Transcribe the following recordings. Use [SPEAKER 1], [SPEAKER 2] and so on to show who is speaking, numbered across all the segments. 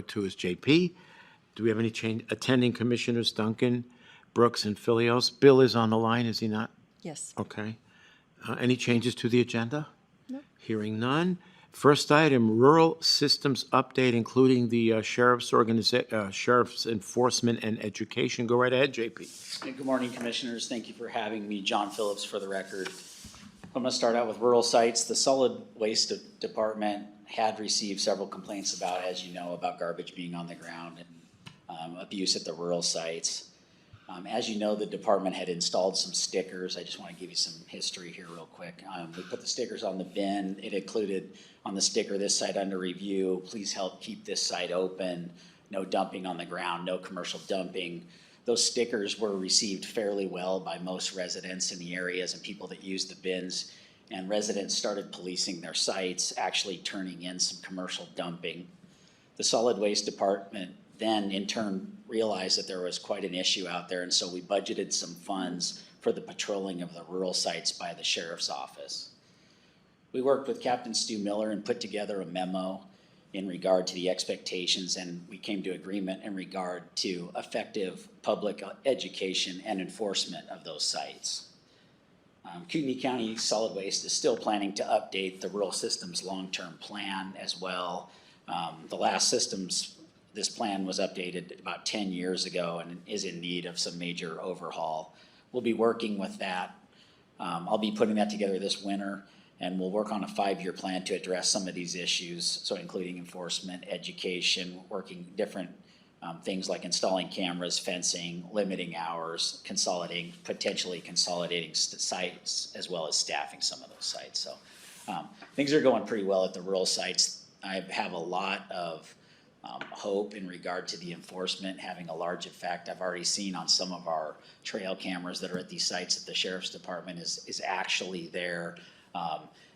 [SPEAKER 1] two is JP. Do we have any change? Attending commissioners, Duncan, Brooks, and Filios. Bill is on the line, is he not?
[SPEAKER 2] Yes.
[SPEAKER 1] Okay. Any changes to the agenda?
[SPEAKER 2] No.
[SPEAKER 1] Hearing none. First item, rural systems update, including the sheriff's enforcement and education. Go right ahead, JP.
[SPEAKER 3] Good morning, Commissioners. Thank you for having me. John Phillips for the record. I'm going to start out with rural sites. The Solid Waste Department had received several complaints about, as you know, about garbage being on the ground and abuse at the rural sites. As you know, the department had installed some stickers. I just want to give you some history here real quick. We put the stickers on the bin. It included on the sticker, this site under review. Please help keep this site open. No dumping on the ground, no commercial dumping. Those stickers were received fairly well by most residents in the areas and people that use the bins. And residents started policing their sites, actually turning in some commercial dumping. The Solid Waste Department then in turn realized that there was quite an issue out there, and so we budgeted some funds for the patrolling of the rural sites by the sheriff's office. We worked with Captain Stu Miller and put together a memo in regard to the expectations, and we came to agreement in regard to effective public education and enforcement of those sites. Kootenai County Solid Waste is still planning to update the rural systems long-term plan as well. The last this plan was updated about 10 years ago and is in need of some major overhaul. We'll be working with that. I'll be putting that together this winter, and we'll work on a 5-year plan to address some of these issues, so including enforcement, education, working different things like installing cameras, fencing, limiting hours, potentially consolidating sites, as well as staffing some of those sites. So things are going pretty well at the rural sites. I have a lot of hope in regard to the enforcement having a large effect. I've already seen on some of our trail cameras that are at these sites that the Sheriff's Department is actually there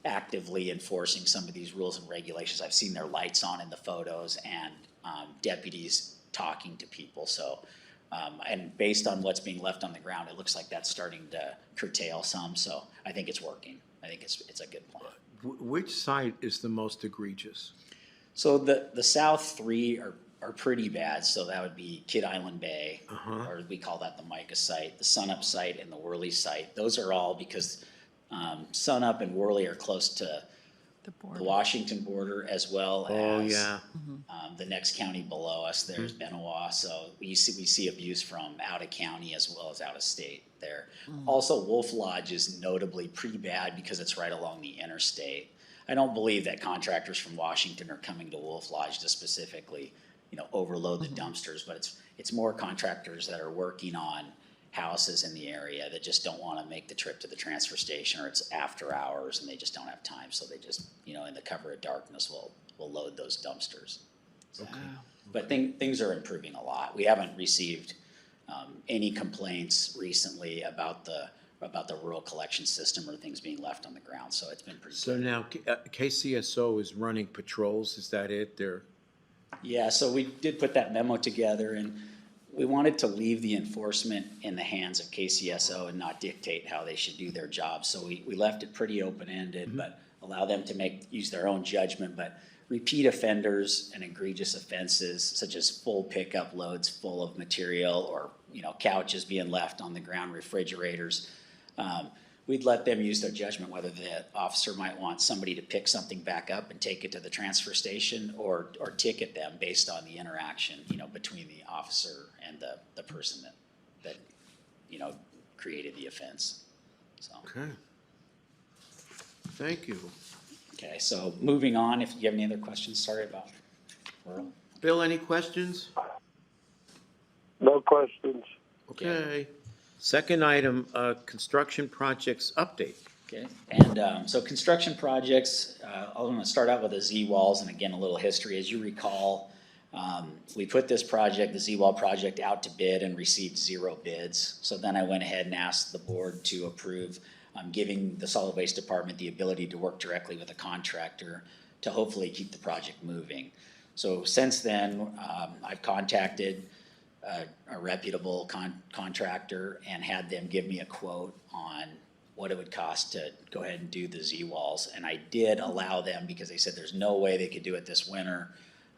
[SPEAKER 3] actively enforcing some of these rules and regulations. I've seen their lights on in the photos and deputies talking to people. So, and based on what's being left on the ground, it looks like that's starting to curtail some. So I think it's working. I think it's a good plan.
[SPEAKER 1] Which site is the most egregious?
[SPEAKER 3] So the south three are pretty bad. So that would be Kid Island Bay, or we call that the Micah site, the Sunup site, and the Worley site. Those are all because Sunup and Worley are close to the Washington border, as well as the next county below us. There's Benawa. So we see abuse from out of county as well as out of state there. Also, Wolf Lodge is notably pretty bad because it's right along the interstate. I don't believe that contractors from Washington are coming to Wolf Lodge to specifically, overload the dumpsters, but it's more contractors that are working on houses in the area that just don't want to make the trip to the transfer station, or it's after hours and they just don't have time. So they just, in the cover of darkness, will load those dumpsters. So,
[SPEAKER 1] Okay.
[SPEAKER 3] But things are improving a lot. We haven't received any complaints recently about the rural collection system or things being left on the ground. So it's been pretty good.
[SPEAKER 1] Now KCSO is running patrols. Is that it?
[SPEAKER 3] Yeah, so we did put that memo together, and we wanted to leave the enforcement in the hands of KCSO and not dictate how they should do their job. So we left it pretty open-ended, but allow them to use their own judgment. But repeat offenders and egregious offenses, such as full pickup loads full of material, or couches being left on the ground, refrigerators, we'd let them use their judgment whether the officer might want somebody to pick something back up and take it to the transfer station, or ticket them based on the interaction, between the officer and the person that created the offense. So.
[SPEAKER 1] Okay. Thank you.
[SPEAKER 3] Okay, so moving on, if you have any other questions, sorry about rural.
[SPEAKER 1] Bill, any questions?
[SPEAKER 4] No questions.
[SPEAKER 1] Okay. Second item, construction projects update.
[SPEAKER 3] Okay, and so construction projects, I'm going to start out with the Z-Walls, and again, a little history. As you recall, we put this project, the Z-Wall project, out to bid and received 0 bids. So then I went ahead and asked the board to approve giving the Solid Waste Department the ability to work directly with a contractor to hopefully keep the project moving. So since then, I've contacted a reputable contractor and had them give me a quote on what it would cost to go ahead and do the Z-Walls. And I did allow them, because they said there's no way they could do it this winter.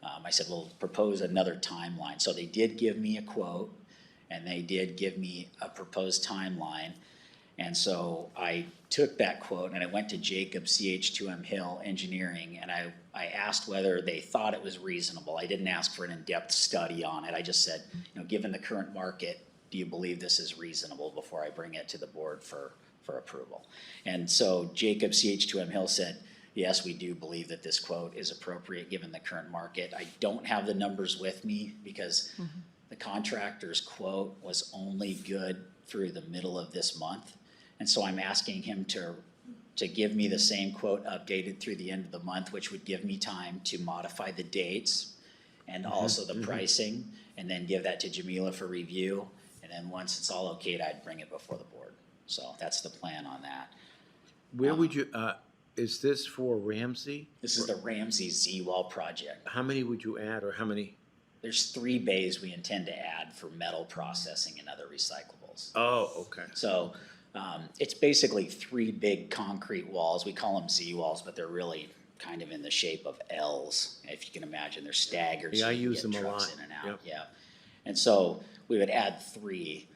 [SPEAKER 3] I said, well, propose another timeline. So they did give me a quote, and they did give me a proposed timeline. And so I took that quote and I went to Jacob CH2M Hill Engineering, and I asked whether they thought it was reasonable. I didn't ask for an in-depth study on it. I just said, given the current market, do you believe this is reasonable before I bring it to the board for approval? And so Jacob CH2M Hill said, yes, we do believe that this quote is appropriate given the current market. I don't have the numbers with me because the contractor's quote was only good through the middle of this month. And so I'm asking him to give me the same quote updated through the end of the month, which would give me time to modify the dates and also the pricing, and then give that to Jamila for review. And then once it's all okayed, I'd bring it before the board. So that's the plan on that.
[SPEAKER 1] Where would you, is this for Ramsey?
[SPEAKER 3] This is the Ramsey Z-Wall project.
[SPEAKER 1] How many would you add, or how many?
[SPEAKER 3] There's 3 bays we intend to add for metal processing and other recyclables.
[SPEAKER 1] Oh, okay.
[SPEAKER 3] So it's basically 3 big concrete walls. We call them Z-walls, but they're really kind of in the shape of L's, if you can imagine. They're staggered.
[SPEAKER 1] Yeah,
[SPEAKER 3] so
[SPEAKER 1] I
[SPEAKER 3] you can
[SPEAKER 1] use
[SPEAKER 3] get
[SPEAKER 1] them a
[SPEAKER 3] trucks
[SPEAKER 1] lot.
[SPEAKER 3] in and out.
[SPEAKER 1] Yep.
[SPEAKER 3] Yeah. And so we would add 3,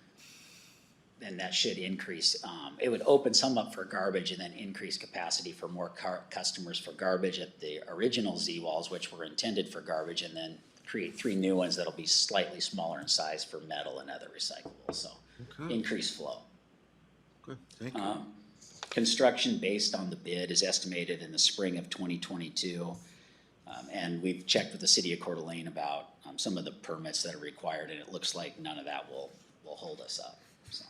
[SPEAKER 3] and that should increase. It would open some up for garbage and then increase capacity for more customers for garbage at the original Z-walls, which were intended for garbage, and then create 3 new ones that'll be slightly smaller in size for metal and other recyclables. So
[SPEAKER 1] Okay.
[SPEAKER 3] increased flow.
[SPEAKER 1] Good, thank you.
[SPEAKER 3] Construction based on the bid is estimated in the spring of 2022. And we've checked with the city of Coeur d'Alene about some of the permits that are required, and it looks like none of that will hold us up. So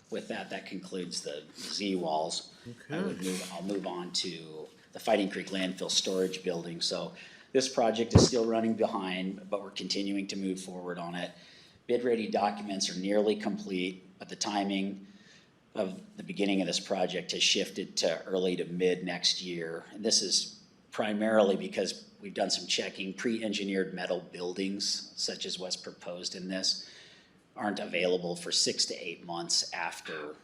[SPEAKER 3] with that, that concludes the Z-walls. I'll move on to the Fighting Creek Landfill Storage Building. So this project is still running behind, but we're continuing to move forward on it. Bid-ready documents are nearly complete, but the timing of the beginning of this project has shifted to early to mid next year. And this is primarily because we've done some checking. Pre-engineered metal buildings, such as what's proposed in this, aren't available for 6 to 8 months after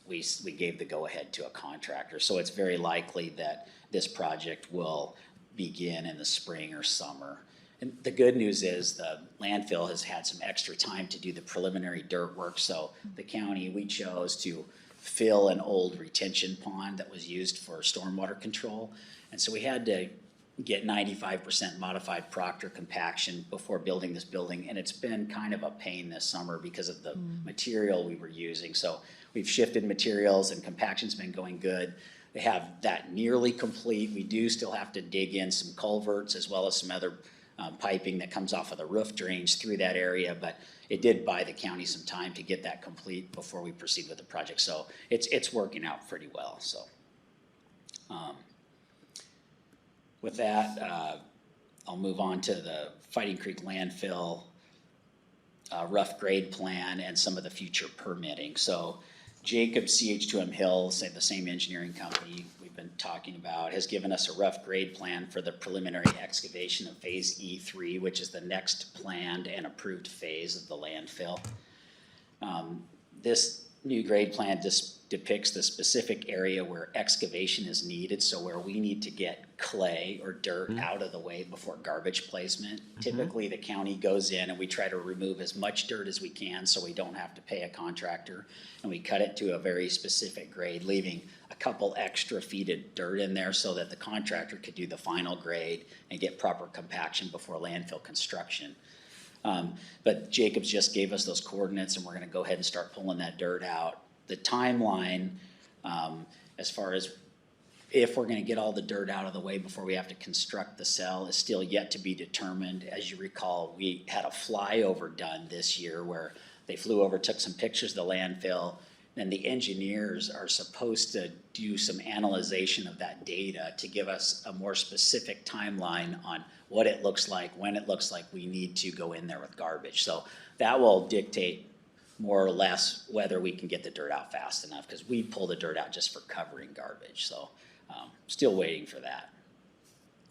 [SPEAKER 3] we gave the go-ahead to a contractor. So it's very likely that this project will begin in the spring or summer. And the good news is the landfill has had some extra time to do the preliminary dirt work. So the county, we chose to fill an old retention pond that was used for stormwater control. And so we had to get 95% modified Proctor compaction before building this building. And it's been kind of a pain this summer because of the material we were using. So we've shifted materials, and compaction's been going good. They have that nearly complete. We do still have to dig in some culverts as well as some other piping that comes off of the roof drains through that area, but it did buy the county some time to get that complete before we proceed with the project. So it's working out pretty well. So with that, I'll move on to the Fighting Creek landfill rough grade plan and some of the future permitting. So Jacob CH2M Hill, say the same engineering company we've been talking about, has given us a rough grade plan for the preliminary excavation of phase E3, which is the next planned and approved phase of the landfill. This new grade plan depicts the specific area where excavation is needed, so where we need to get clay or dirt out of the way before garbage placement. Typically, the county goes in and we try to remove as much dirt as we can so we don't have to pay a contractor, and we cut it to a very specific grade, leaving a couple extra feet of dirt in there so that the contractor could do the final grade and get proper compaction before landfill construction. But Jacobs just gave us those coordinates, and we're gonna go ahead and start pulling that dirt out. The timeline, as far as if we're gonna get all the dirt out of the way before we have to construct the cell, is still yet to be determined. As you recall, we had a flyover done this year where they flew over, took some pictures of the landfill, and the engineers are supposed to do some analyzation of that data to give us a more specific timeline on what it looks like, when it looks like we need to go in there with garbage. So that will dictate more or less whether we can get the dirt out fast enough, because we pull the dirt out just for covering garbage. So still waiting for that.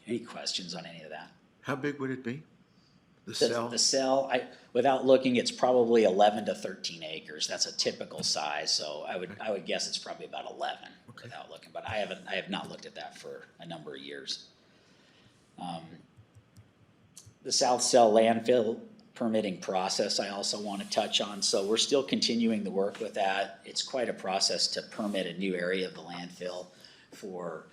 [SPEAKER 3] Any questions on any of that?
[SPEAKER 1] How big would it be? The cell?
[SPEAKER 3] The cell, without looking, it's probably 11 to 13 acres. That's a typical size. So I would guess it's probably about 11 without looking. But I have not looked at that for a number of years. The South Cell landfill permitting process I also want to touch on. So we're still continuing the work with that. It's quite a process to permit a new area of the landfill for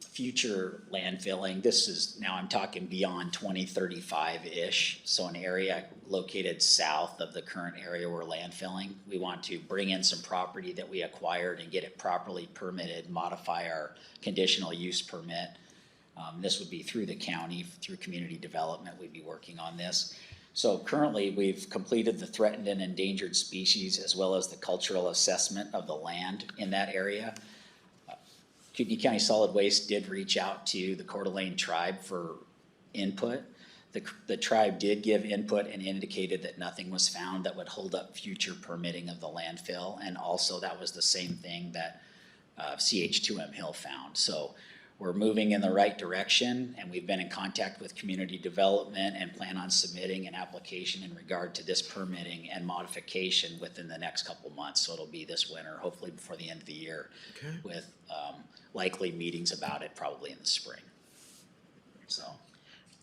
[SPEAKER 3] future landfilling. This is, now I'm talking beyond 2035-ish. So an area located south of the current area we're landfilling. We want to bring in some property that we acquired and get it properly permitted, modify our conditional use permit. This would be through the county, through community development, we'd be working on this. So currently, we've completed the threatened and endangered species as well as the cultural assessment of the land in that area. Kootenai County Solid Waste did reach out to the Coeur d'Alene tribe for input. The tribe did give input and indicated that nothing was found that would hold up future permitting of the landfill. And also that was the same thing that CH2M Hill found. So we're moving in the right direction, and we've been in contact with community development and plan on submitting an application in regard to this permitting and modification within the next couple months. So it'll be this winter, hopefully before the end of the year, with likely meetings about it probably in the spring. So.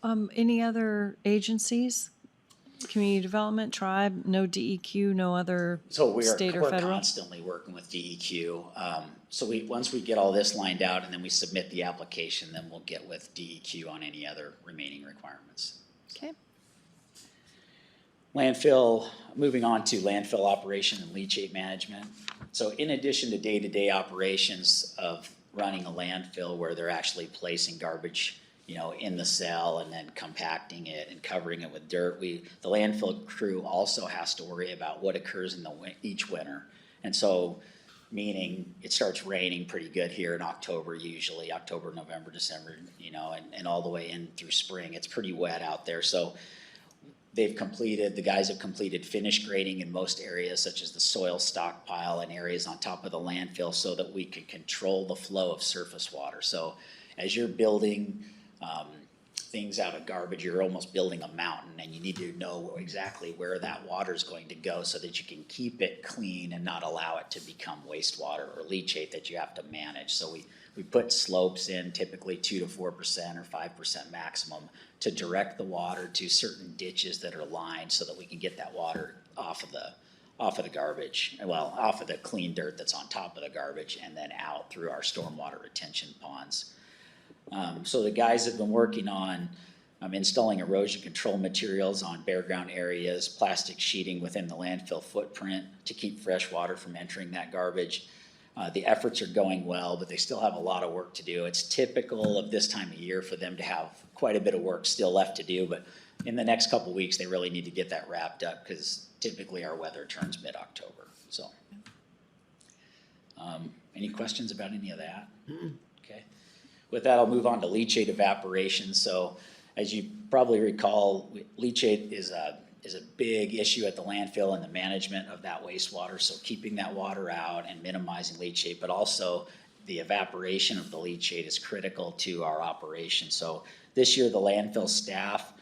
[SPEAKER 2] Any other agencies? Community development, tribe, no DEQ, no other
[SPEAKER 3] So we're
[SPEAKER 2] state or federal?
[SPEAKER 3] constantly working with DEQ. So once we get all this lined out and then we submit the application, then we'll get with DEQ on any other remaining requirements.
[SPEAKER 2] Okay.
[SPEAKER 3] Landfill, moving on to landfill operation and leachate management. So in addition to day-to-day operations of running a landfill where they're actually placing garbage, in the cell and then compacting it and covering it with dirt, the landfill crew also has to worry about what occurs in each winter. And so, meaning it starts raining pretty good here in October, usually October, November, December, and all the way in through spring. It's pretty wet out there. So the guys have completed finish grading in most areas, such as the soil stockpile and areas on top of the landfill, so that we can control the flow of surface water. So as you're building things out of garbage, you're almost building a mountain, and you need to know exactly where that water is going to go so that you can keep it clean and not allow it to become wastewater or leachate that you have to manage. So we put slopes in, typically 2 to 4% or 5% maximum, to direct the water to certain ditches that are lined so that we can get that water off of the garbage, off of the clean dirt that's on top of the garbage, and then out through our stormwater retention ponds. So the guys have been working on installing erosion control materials on bare ground areas, plastic sheeting within the landfill footprint to keep fresh water from entering that garbage. The efforts are going well, but they still have a lot of work to do. It's typical of this time of year for them to have quite a bit of work still left to do, but in the next couple of weeks, they really need to get that wrapped up because typically our weather turns mid-October. So, any questions about any of that? Okay. With that, I'll move on to leachate evaporation. So as you probably recall, leachate is a big issue at the landfill and the management of that wastewater. So keeping that water out and minimizing leachate, but also the evaporation of the leachate is critical to our operation. So this year, the landfill staff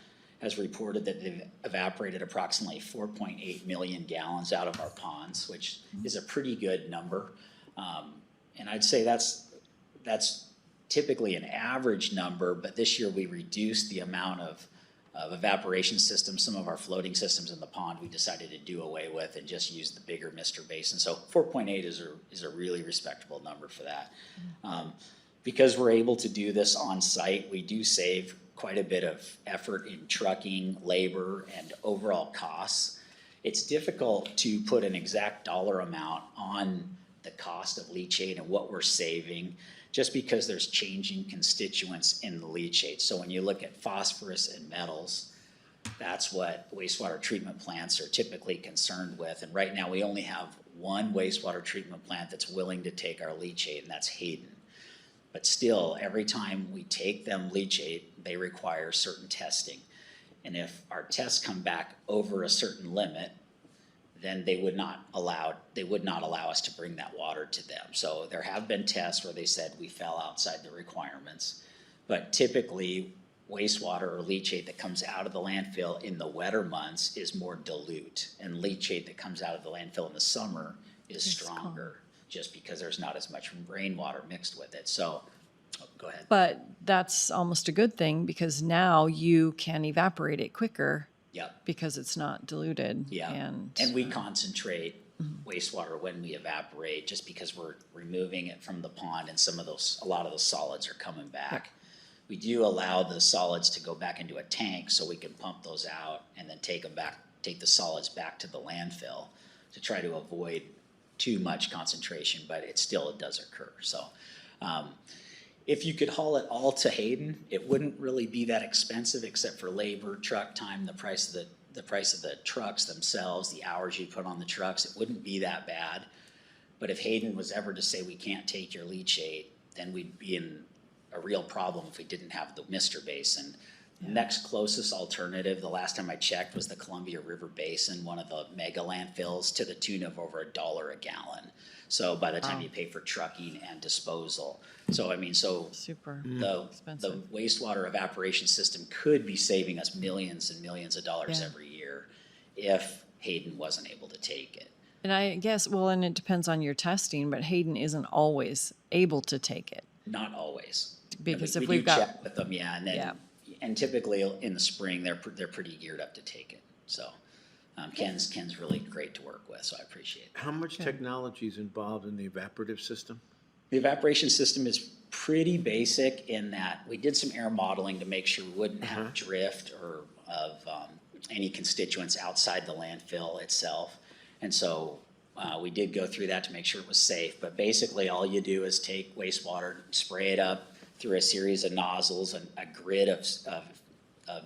[SPEAKER 3] has reported that they've evaporated approximately 4.8 million gallons out of our ponds, which is a pretty good number. And I'd say that's typically an average number, but this year we reduced the amount of evaporation systems. Some of our floating systems in the pond we decided to do away with and just use the bigger Mr. Basin. So 4.8 is a really respectable number for that. Because we're able to do this on site, we do save quite a bit of effort in trucking, labor, and overall costs. It's difficult to put an exact dollar amount on the cost of leachate and what we're saving, just because there's changing constituents in the leachate. So when you look at phosphorus and metals, that's what wastewater treatment plants are typically concerned with. And right now we only have one wastewater treatment plant that's willing to take our leachate, and that's Hayden. But still, every time we take them leachate, they require certain testing. And if our tests come back over a certain limit, then they would not allow us to bring that water to them. So there have been tests where they said we fell outside the requirements, but typically wastewater or leachate that comes out of the landfill in the wetter months is more dilute, and leachate that comes out of the landfill in the summer is stronger, just because there's not as much rainwater mixed with it. So Oh, go ahead.
[SPEAKER 2] But that's almost a good thing because now you can evaporate it quicker
[SPEAKER 3] Yep.
[SPEAKER 2] because it's not diluted.
[SPEAKER 3] Yeah,
[SPEAKER 2] And
[SPEAKER 3] we concentrate wastewater when we evaporate, just because we're removing it from the pond and a lot of those solids are coming back. We do allow the solids to go back into a tank so we can pump those out and then take the solids back to the landfill to try to avoid too much concentration, but it does occur, so. If you could haul it all to Hayden, it wouldn't really be that expensive except for labor, truck time, the price of the trucks themselves, the hours you put on the trucks. It wouldn't be that bad. But if Hayden was ever to say we can't take your leachate, then we'd be in a real problem if we didn't have the Mister Basin. Next closest alternative, the last time I checked, was the Columbia River Basin, one of the mega landfills, to the tune of over $1 a gallon. So by the time you pay for trucking and disposal. So I mean,
[SPEAKER 2] super
[SPEAKER 3] the
[SPEAKER 2] expensive.
[SPEAKER 3] wastewater evaporation system could be saving us millions and millions of dollars
[SPEAKER 2] Yeah.
[SPEAKER 3] every year if Hayden wasn't able to take it.
[SPEAKER 2] And I guess, well, and it depends on your testing, but Hayden isn't always able to take it.
[SPEAKER 3] Not always.
[SPEAKER 2] Because
[SPEAKER 3] We
[SPEAKER 2] if
[SPEAKER 3] do
[SPEAKER 2] we've got-
[SPEAKER 3] check with them, yeah, and then,
[SPEAKER 2] Yeah.
[SPEAKER 3] and typically in the spring, they're pretty geared up to take it, so. Ken's really great to work with, so I appreciate it.
[SPEAKER 1] How much technology is involved in the evaporative system?
[SPEAKER 3] The evaporation system is pretty basic in that we did some air modeling to make sure we wouldn't have drift or of any constituents outside the landfill itself. And so we did go through that to make sure it was safe. But basically, all you do is take wastewater, spray it up through a series of nozzles, and a grid of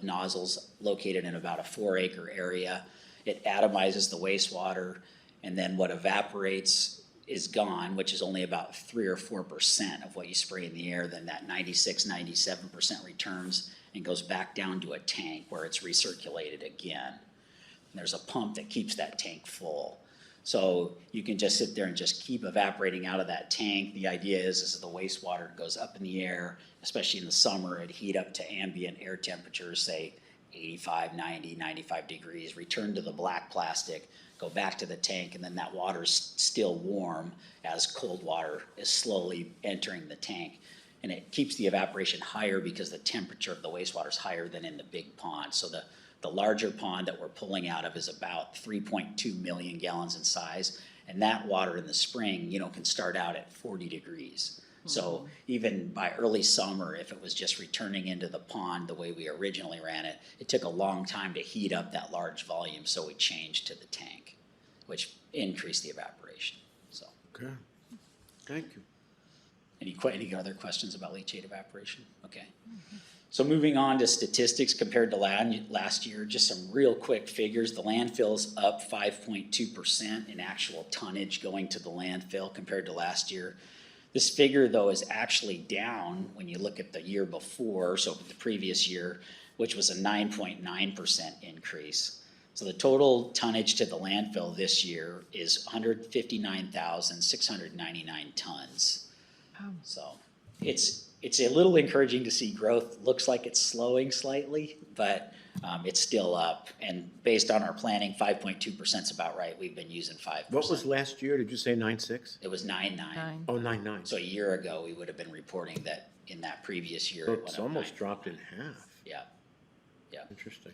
[SPEAKER 3] nozzles located in about a 4-acre area. It atomizes the wastewater, and then what evaporates is gone, which is only about 3 or 4% of what you spray in the air. Then that 96, 97% returns and goes back down to a tank where it's recirculated again. And there's a pump that keeps that tank full. So you can just sit there and just keep evaporating out of that tank. The idea is the wastewater goes up in the air, especially in the summer, it'd heat up to ambient air temperatures, say 85, 90, 95 degrees, return to the black plastic, go back to the tank, and then that water's still warm as cold water is slowly entering the tank. And it keeps the evaporation higher because the temperature of the wastewater is higher than in the big pond. So the larger pond that we're pulling out of is about 3.2 million gallons in size. And that water in the spring, can start out at 40 degrees. So even by early summer, if it was just returning into the pond the way we originally ran it, it took a long time to heat up that large volume, so we changed to the tank, which increased the evaporation, so.
[SPEAKER 1] Okay, thank you.
[SPEAKER 3] Any other questions about leachate evaporation? Okay. So moving on to statistics compared to last year, just some real quick figures. The landfill's up 5.2% in actual tonnage going to the landfill compared to last year. This figure, though, is actually down when you look at the year before, so the previous year, which was a 9.9% increase. So the total tonnage to the landfill this year is 159,699 tons.
[SPEAKER 2] Wow.
[SPEAKER 3] So it's a little encouraging to see growth. Looks like it's slowing slightly, but it's still up. And based on our planning, 5.2% is about right. We've been using 5%.
[SPEAKER 1] What was last year? Did you say 9.6?
[SPEAKER 3] It was 9.9.
[SPEAKER 2] 9.
[SPEAKER 1] Oh, 9.9.
[SPEAKER 3] So a year ago, we would have been reporting that in that previous year.
[SPEAKER 1] So
[SPEAKER 3] it went
[SPEAKER 1] it's
[SPEAKER 3] up
[SPEAKER 1] almost
[SPEAKER 3] 9.9.
[SPEAKER 1] dropped in half.
[SPEAKER 3] Yeah, yeah.
[SPEAKER 1] Interesting.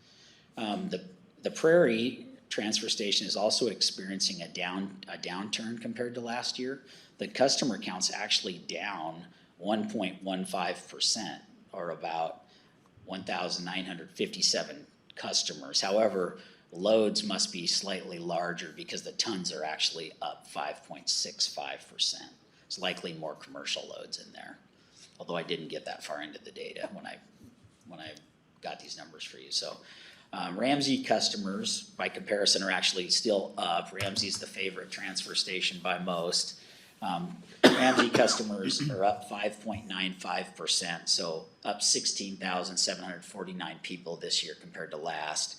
[SPEAKER 3] The Prairie transfer station is also experiencing a downturn compared to last year. The customer count's actually down 1.15%, or about 1,957 customers. However, loads must be slightly larger because the tons are actually up 5.65%. It's likely more commercial loads in there, although I didn't get that far into the data when I got these numbers for you. So Ramsey customers, by comparison, are actually still up. Ramsey's the favorite transfer station by most. Ramsey customers are up 5.95%, so up 16,749 people this year compared to last.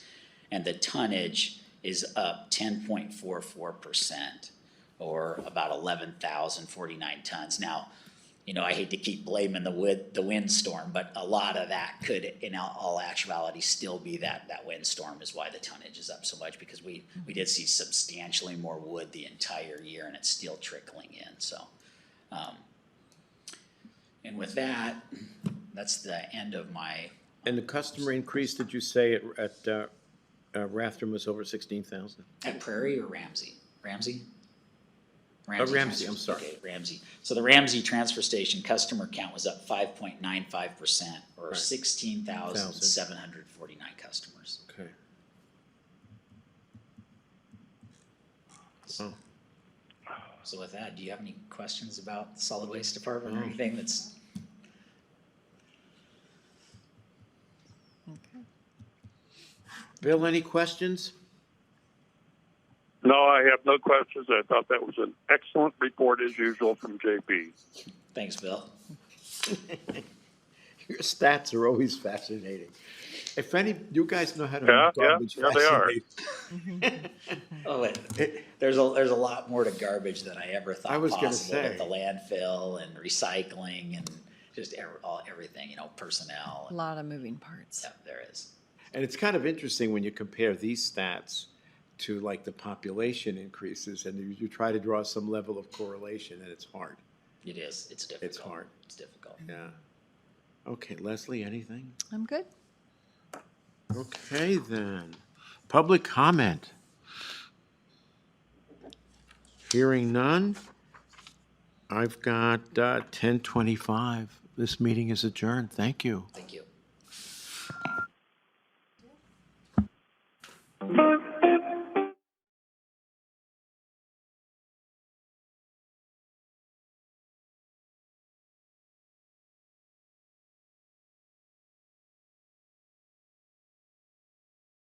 [SPEAKER 3] And the tonnage is up 10.44%, or about 11,049 tons. Now, I hate to keep blaming the windstorm, but a lot of that could, in all actuality, still be that windstorm is why the tonnage is up so much, because we did see substantially more wood the entire year, and it's still trickling in. So, And with that, that's the end of my,
[SPEAKER 1] And the customer increase, did you say at Rathdrum was over 16,000?
[SPEAKER 3] at Prairie or Ramsey? Ramsey?
[SPEAKER 1] Ramsey,
[SPEAKER 3] Transfer-
[SPEAKER 1] I'm sorry.
[SPEAKER 3] Okay, Ramsey. So the Ramsey transfer station customer count was up 5.95%, or
[SPEAKER 1] Right.
[SPEAKER 3] 16,749 customers.
[SPEAKER 1] Okay. Oh,
[SPEAKER 3] So with that, do you have any questions about the solid waste department or
[SPEAKER 1] No.
[SPEAKER 3] anything that's?
[SPEAKER 2] Okay.
[SPEAKER 1] Bill, any questions?
[SPEAKER 4] No, I have no questions. I thought that was an excellent report as usual from JP.
[SPEAKER 3] Thanks, Bill.
[SPEAKER 1] Your stats are always fascinating. If any, you guys know how to
[SPEAKER 4] Yeah,
[SPEAKER 1] make garbage
[SPEAKER 4] yeah, they are.
[SPEAKER 1] fascinating.
[SPEAKER 3] Oh, wait, there's a lot more to garbage than I ever thought
[SPEAKER 1] I was gonna
[SPEAKER 3] possible with
[SPEAKER 1] say.
[SPEAKER 3] the landfill and recycling and just everything, you know, personnel.
[SPEAKER 2] A lot of moving parts.
[SPEAKER 3] Yeah, there is.
[SPEAKER 1] And it's kind of interesting when you compare these stats to like the population increases and you try to draw some level of correlation and it's hard.
[SPEAKER 3] It is. It's difficult.
[SPEAKER 1] It's hard.
[SPEAKER 3] It's difficult.
[SPEAKER 1] Yeah. Okay, Leslie, anything?
[SPEAKER 2] I'm good.
[SPEAKER 1] Okay, then. Public comment. Hearing none. I've got 10:25. This meeting is adjourned. Thank you.
[SPEAKER 3] Thank you.